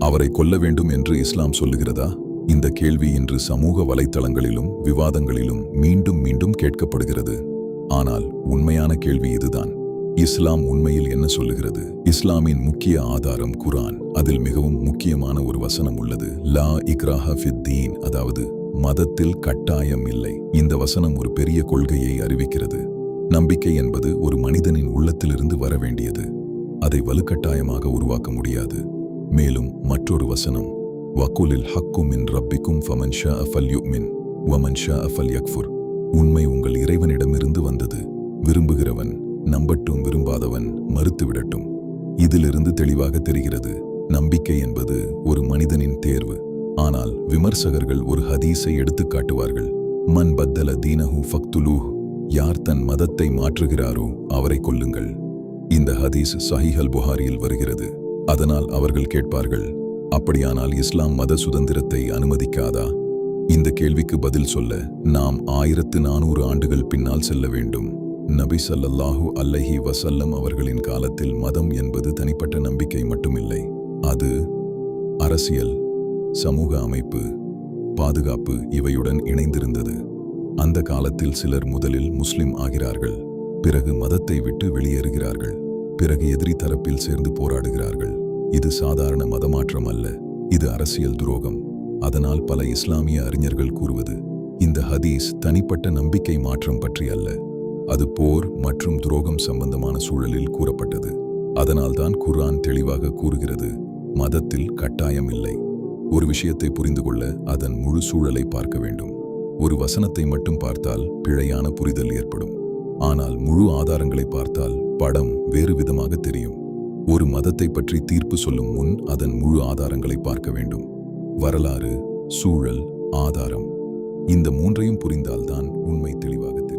அவரை கொல்ல வேண்டும் என்று இஸ்லாம் சொல்லுகிறதா? இந்த கேள்வி இன்று சமூக வலைத்தளங்களிலும் விவாதங்களிலும் மீண்டும் மீண்டும் கேட்கப்படுகிறது. ஆனால் உண்மையான கேள்வி இதுதான். இஸ்லாம் உண்மையில் என்ன சொல்லுகிறது? இஸ்லாமின் முக்கிய ஆதாரம் குர்ஆன். அதில் மிகவும் முக்கியமான ஒரு வசனம் உள்ளது. லா இக்ராஹ ஃபித்தீன், அதாவது மதத்தில் கட்டாயம் இல்லை. இந்த வசனம் ஒரு பெரிய கொள்கையை அறிவிக்கிறது. நம்பிக்கை என்பது ஒரு மனிதனின் உள்ளத்திலிருந்து வர வேண்டியது. அதை வலுக்கட்டாயமாக உருவாக்க முடியாது. மேலும் மற்றொரு வசனம், வக்குலில் ஹக்கு மின் ரப்பிக்கும் ஃபமன் ஷாஅ ஃபல்யுமின் வமன் ஷாஅ ஃபல்யக்ஃபுர். உண்மை உங்கள் இறைவனிடமிருந்து வந்தது. விரும்புகிறவன் நம்பட்டும், விரும்பாதவன் மறுத்துவிடட்டும். இதிலிருந்து தெளிவாக தெரிகிறது, நம்பிக்கை என்பது ஒரு மனிதனின் தேர்வு. ஆனால் விமர்சகர்கள் ஒரு ஹதீஸை எடுத்துக் காட்டுவார்கள். மன் பத்தல தீனஹு ஃபக்துலூஹ், யார் தன் மதத்தை மாற்றுகிறாரோ அவரை கொல்லுங்கள். இந்த ஹதீஸ் ஸஹீஹ் அல் புகாரியில் வருகிறது. அதனால் அவர்கள் கேட்பார்கள், அப்படியானால் இஸ்லாம் மத சுதந்திரத்தை அனுமதிக்காதா? இந்த கேள்விக்கு பதில் சொல்ல நாம் 1400 ஆண்டுகள் பின்னால் செல்ல வேண்டும். நபி ஸல்லல்லாஹு அலைஹி வஸல்லம் அவர்களின் காலத்தில் மதம் என்பது தனிப்பட்ட நம்பிக்கை மட்டுமில்லை. அது அரசியல், சமூக அமைப்பு, பாதுகாப்பு இவையுடன் இணைந்திருந்தது. அந்த காலத்தில் சிலர் முதலில் முஸ்லிம் ஆகிறார்கள், பிறகு மதத்தை விட்டு வெளியேறுகிறார்கள், பிறகு எதிரி தரப்பில் சேர்ந்து போராடுகிறார்கள். இது சாதாரண மதமாற்றம் அல்ல, இது அரசியல் துரோகம். அதனால் பல இஸ்லாமிய அறிஞர்கள் கூறுவது, இந்த ஹதீஸ் தனிப்பட்ட நம்பிக்கை மாற்றம் பற்றி அல்ல, அது போர் மற்றும் துரோகம் சம்பந்தமான சூழலில் கூறப்பட்டது. அதனால்தான் குர்ஆன் தெளிவாக கூறுகிறது, மதத்தில் கட்டாயம் இல்லை. ஒரு விஷயத்தை புரிந்து கொள்ள அதன் முழு சூழலை பார்க்க வேண்டும். ஒரு வசனத்தை மட்டும் பார்த்தால் பிழையான புரிதல் ஏற்படும். ஆனால் முழு ஆதாரங்களை பார்த்தால் படம் வேறு விதமாக தெரியும். ஒரு மதத்தை பற்றி தீர்ப்பு சொல்லும் முன் அதன் முழு ஆதாரங்களை பார்க்க வேண்டும். வரலாறு, சூழல், ஆதாரம், இந்த மூன்றையும் புரிந்தால்தான் உண்மை தெளிவாக தெரியும்.